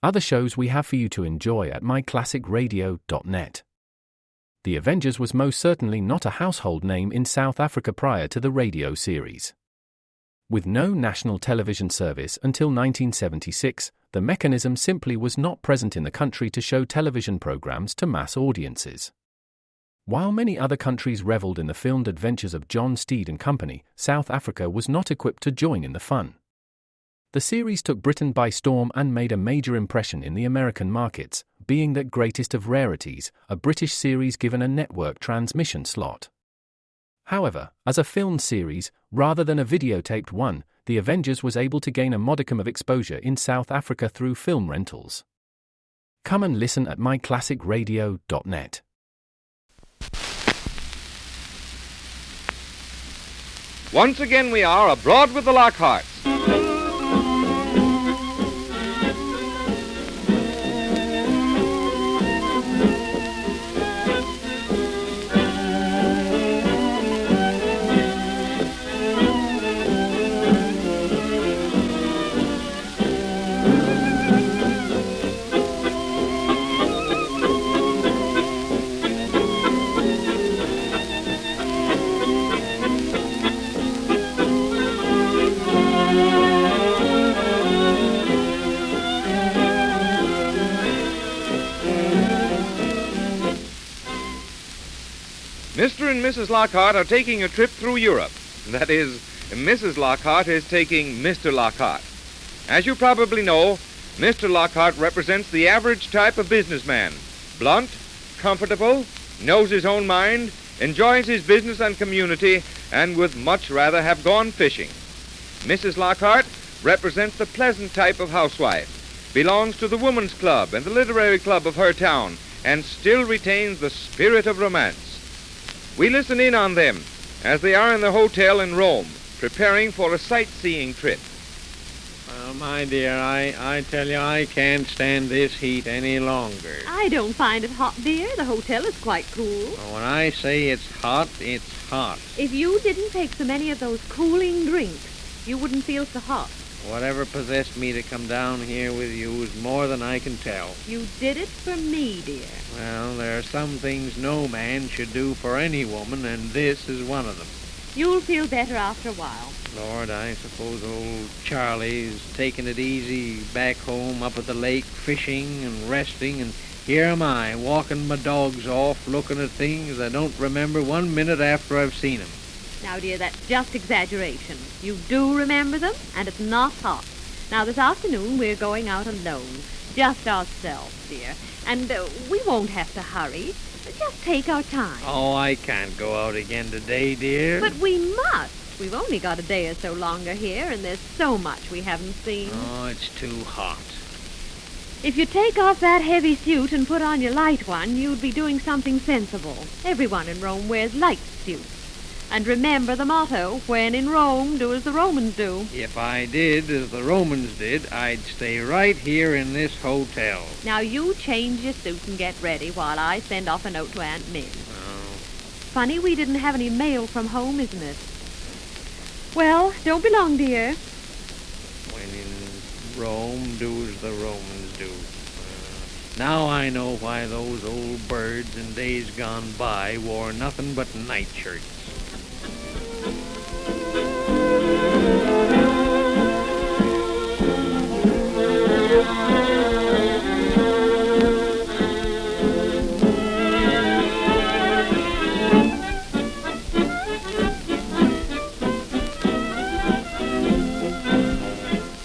other shows we have for you to enjoy at myclassicradio.net. The Avengers was most certainly not a household name in South Africa prior to the radio series. With no national television service until 1976, the mechanism simply was not present in the country to show television programs to mass audiences. While many other countries reveled in the filmed adventures of John Steed and company, South Africa was not equipped to join in the fun. The series took Britain by storm and made a major impression in the American markets, being that greatest of rarities, a British series given a network transmission slot. However, as a filmed series, rather than a videotaped one, The Avengers was able to gain a modicum of exposure in South Africa through film rentals. Come and listen at myclassicradio.net. Once again we are abroad with the Lockharts. Mr. and Mrs. Lockhart are taking a trip through Europe. That is, Mrs. Lockhart is taking Mr. Lockhart. As you probably know, Mr. Lockhart represents the average type of businessman. Blunt, comfortable, knows his own mind, enjoys his business and community, and would much rather have gone fishing. Mrs. Lockhart represents the pleasant type of housewife, belongs to the woman's club and the literary club of her town, and still retains the spirit of romance. We listen in on them as they are in the hotel in Rome, preparing for a sightseeing trip. Well, my dear, I tell you, I can't stand this heat any longer. I don't find it hot, dear. The hotel is quite cool. When I say it's hot, it's hot. If you didn't take so many of those cooling drinks, you wouldn't feel so hot. Whatever possessed me to come down here with you is more than I can tell. You did it for me, dear. Well, there are some things no man should do for any woman, and this is one of them. You'll feel better after a while. Lord, I suppose old Charlie's taking it easy back home up at the lake, fishing and resting, and here am I, walking my dogs off, looking at things I don't remember 1 minute after I've seen them. Now, dear, that's just exaggeration. You do remember them, and it's not hot. Now, this afternoon we're going out alone. Just ourselves, dear. And we won't have to hurry. Just take our time. Oh, I can't go out again today, dear. But we must. We've only got a day or so longer here, and there's so much we haven't seen. Oh, it's too hot. If you take off that heavy suit and put on your light one, you'd be doing something sensible. Everyone in Rome wears light suits. And remember the motto, when in Rome, do as the Romans do. If I did as the Romans did, I'd stay right here in this hotel. Now you change your suit and get ready while I send off a note to Aunt Min. Oh. Funny we didn't have any mail from home, isn't it? Well, don't be long, dear. When in Rome, do as the Romans do. Now I know why those old birds in days gone by wore nothing but nightshirts.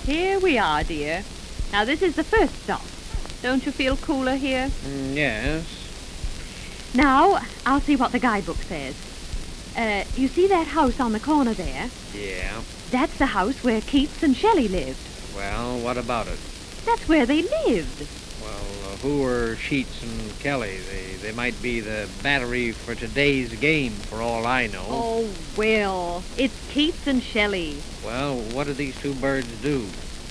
Here we are, dear. Now this is the first stop. Don't you feel cooler here? Yes. Now, I'll see what the guidebook says. You see that house on the corner there? Yeah. That's the house where Keats and Shelley lived. Well, what about it? That's where they lived. Well, who are Sheets and Kelly? They might be the battery for today's game, for all I know. Oh, Will, it's Keats and Shelley. Well, what do these two birds do?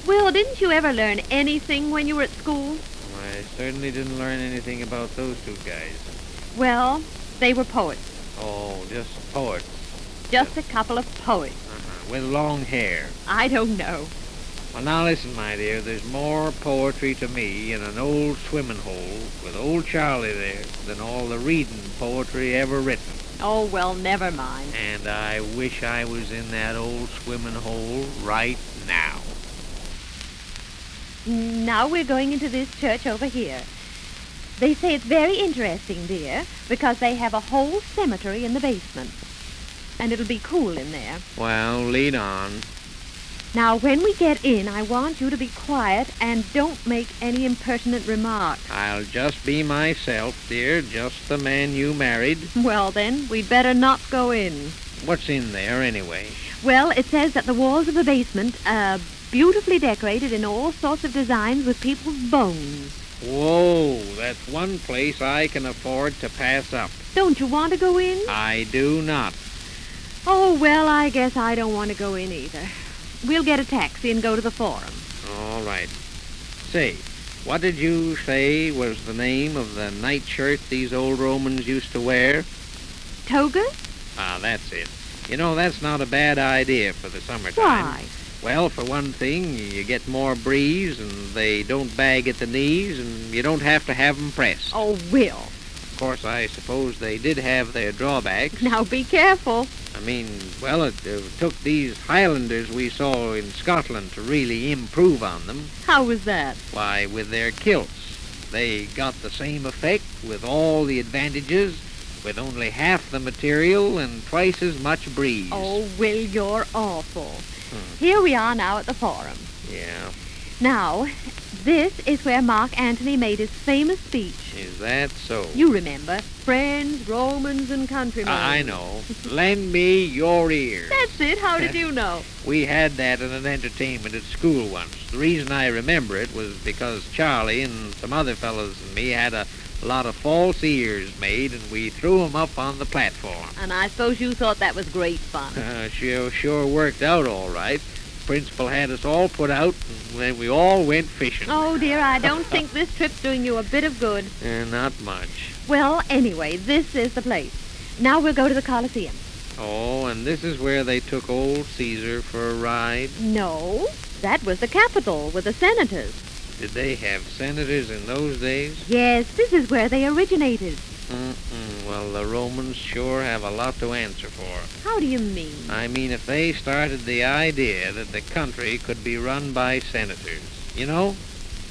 Will, didn't you ever learn anything when you were at school? I certainly didn't learn anything about those two guys. Well, they were poets. Oh, just poets. Just a couple of poets. With long hair. I don't know. Well, now listen, my dear, there's more poetry to me in an old swimming hole with old Charlie there than all the reading poetry ever written. Oh, well, never mind. And I wish I was in that old swimming hole right now. Now we're going into this church over here. They say it's very interesting, dear, because they have a whole cemetery in the basement. And it'll be cool in there. Well, lead on. Now, when we get in, I want you to be quiet and don't make any impertinent remarks. I'll just be myself, dear, just the man you married. Well, then, we'd better not go in. What's in there, anyway? Well, it says that the walls of the basement are beautifully decorated in all sorts of designs with people's bones. Whoa, that's one place I can afford to pass up. Don't you want to go in? I do not. Oh, well, I guess I don't want to go in either. We'll get a taxi and go to the Forum. All right. Say, what did you say was the name of the nightshirt these old Romans used to wear? Togas? Ah, that's it. You know, that's not a bad idea for the summertime. Why? Well, for one thing, you get more breeze, and they don't bag at the knees, and you don't have to have 'em pressed. Oh, Will. Of course, I suppose they did have their drawbacks. Now be careful. I mean, well, it took these Highlanders we saw in Scotland to really improve on them. How was that? Why, with their kilts. They got the same effect with all the advantages, with only half the material and twice as much breeze. Oh, Will, you're awful. Here we are now at the Forum. Yeah. Now, this is where Mark Antony made his famous speech. Is that so? You remember, friends, Romans, and countrymen. I know. Lend me your ears. That's it. How did you know? We had that in an entertainment at school once. The reason I remember it was because Charlie and some other fellows and me had a lot of false ears made, and we threw 'em up on the platform. And I suppose you thought that was great fun. Sure worked out all right. Principal had us all put out, and then we all went fishing. Oh, dear, I don't think this trip's doing you a bit of good. Not much. Well, anyway, this is the place. Now we'll go to the Colosseum. Oh, and this is where they took old Caesar for a ride? No, that was the Capitol with the senators. Did they have senators in those days? Yes, this is where they originated. Well, the Romans sure have a lot to answer for. How do you mean? I mean, if they started the idea that the country could be run by senators. You know,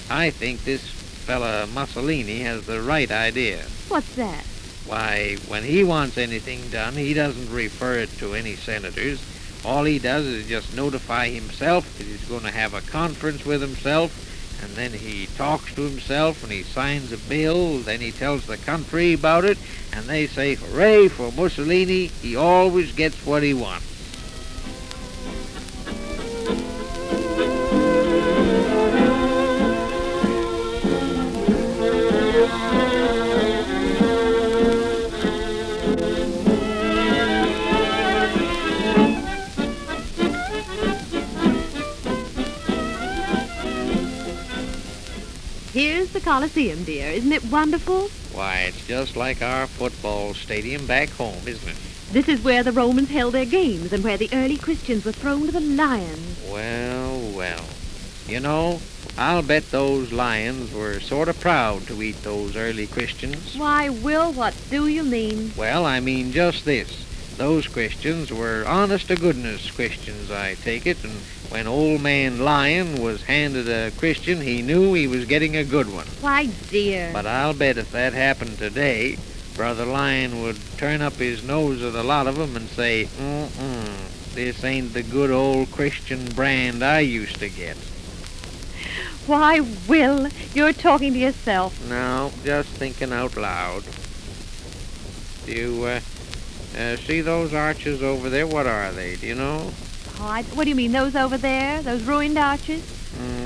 I think this fella Mussolini has the right idea. What's that? Why, when he wants anything done, he doesn't refer it to any senators. All he does is just notify himself that he's going to have a conference with himself, and then he talks to himself and he signs a bill, then he tells the country about it, and they say, hooray for Mussolini, he always gets what he wants. Here's the Colosseum, dear. Isn't it wonderful? Why, it's just like our football stadium back home, isn't it? This is where the Romans held their games and where the early Christians were thrown to the lions. Well. You know, I'll bet those lions were sort of proud to eat those early Christians. Why, Will, what do you mean? Well, I mean just this. Those Christians were honest-to-goodness Christians, I take it, and when old man Lion was handed a Christian, he knew he was getting a good one. Why, dear. But I'll bet if that happened today, Brother Lion would turn up his nose at a lot of 'em and say, this ain't the good old Christian brand I used to get. Why, Will, you're talking to yourself. No, just thinking out loud. Do you, see those arches over there? What are they? Do you know? Oh, what do you mean, those over there? Those ruined arches?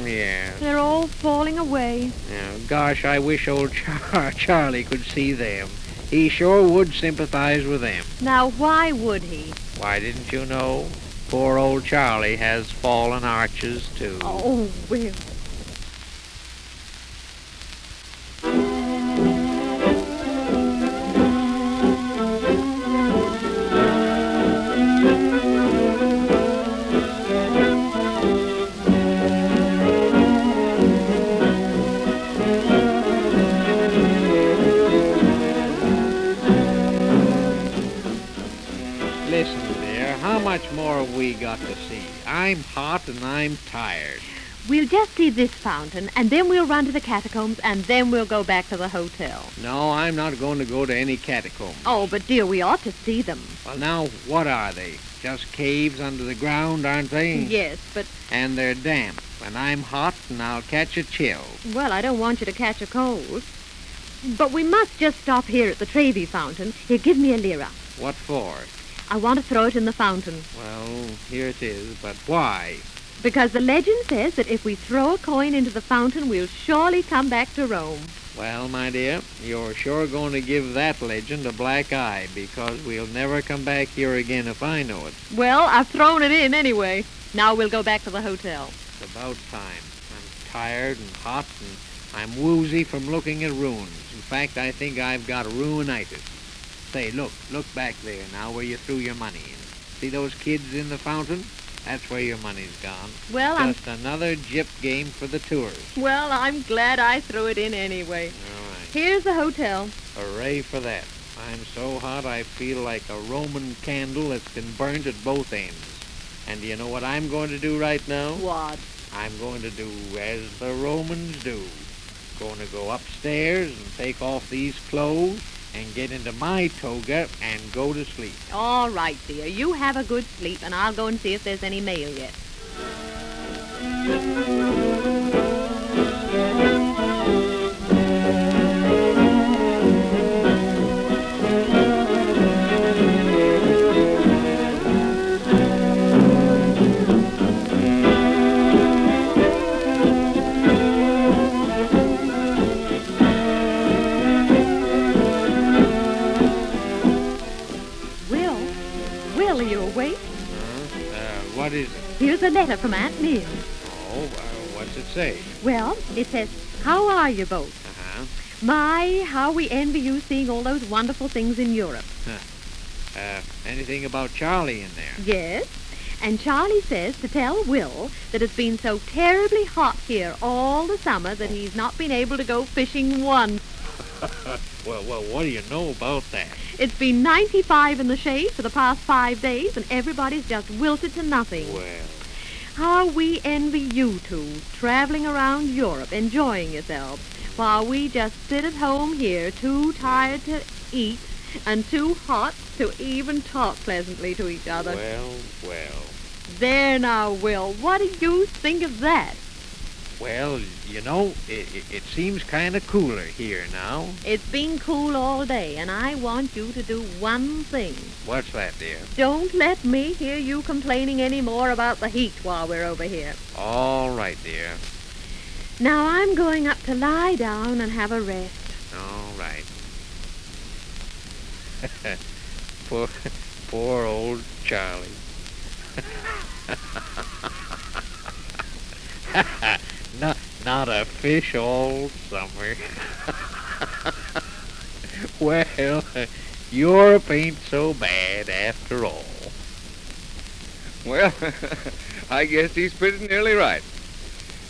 Yeah. They're all falling away. Yeah. Gosh, I wish old Charlie could see them. He sure would sympathize with them. Now, why would he? Why, didn't you know? Poor old Charlie has fallen arches, too. Oh, Will. much more have we got to see? I'm hot and I'm tired. We'll just see this fountain, and then we'll run to the catacombs, and then we'll go back to the hotel. No, I'm not going to go to any catacombs. Oh, but dear, we ought to see them. Well, now, what are they? Just caves under the ground, aren't they? Yes, but... And they're damp, and I'm hot, and I'll catch a chill. Well, I don't want you to catch a cold. But we must just stop here at the Trevi Fountain. Here, give me a lira. What for? I want to throw it in the fountain. Well, here it is, but why? Because the legend says that if we throw a coin into the fountain, we'll surely come back to Rome. Well, my dear, you're sure going to give that legend a black eye, because we'll never come back here again if I know it. Well, I've thrown it in anyway. Now we'll go back to the hotel. It's about time. I'm tired and hot, and I'm woozy from looking at ruins. In fact, I think I've got ruinitis. Say, look back there now where you threw your money in. See those kids in the fountain? That's where your money's gone. Well, Just another gyp game for the tourists. Well, I'm glad I threw it in anyway. All right. Here's the hotel. Hooray for that. I'm so hot I feel like a Roman candle that's been burnt at both ends. And do you know what I'm going to do right now? What? I'm going to do as the Romans do. Going to go upstairs and take off these clothes and get into my toga and go to sleep. All right, dear. You have a good sleep, and I'll go and see if there's any mail yet. Will, are you awake? What is it? Here's a letter from Aunt Lynn. Oh, what's it say? Well, it says, how are you both? Uh-huh. My, how we envy you seeing all those wonderful things in Europe. Anything about Charlie in there? Yes. And Charlie says to tell Will that it's been so terribly hot here all the summer that he's not been able to go fishing once. Well, what do you know about that? It's been 95 in the shade for the past 5 days, and everybody's just wilted to nothing. Well, How we envy you two, traveling around Europe, enjoying yourselves, while we just sit at home here, too tired to eat and too hot to even talk pleasantly to each other. well. There now, Will, what do you think of that? Well, you know, it seems kind of cooler here now. It's been cool all day, and I want you to do one thing. What's that, dear? Don't let me hear you complaining any more about the heat while we're over here. All right, dear. Now I'm going up to lie down and have a rest. All right. Poor old Charlie. Not a fish all summer. Well, Europe ain't so bad after all. Well, I guess he's pretty nearly right.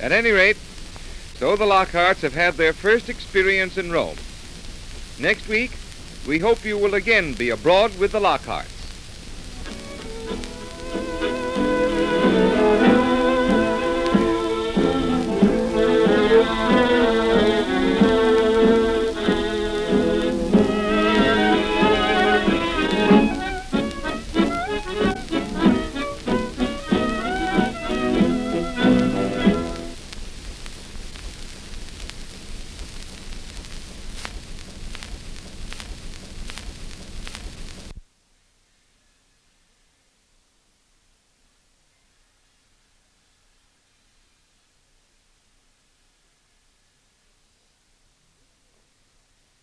At any rate, so the Lockharts have had their first experience in Rome. Next week, we hope you will again be abroad with the Lockharts.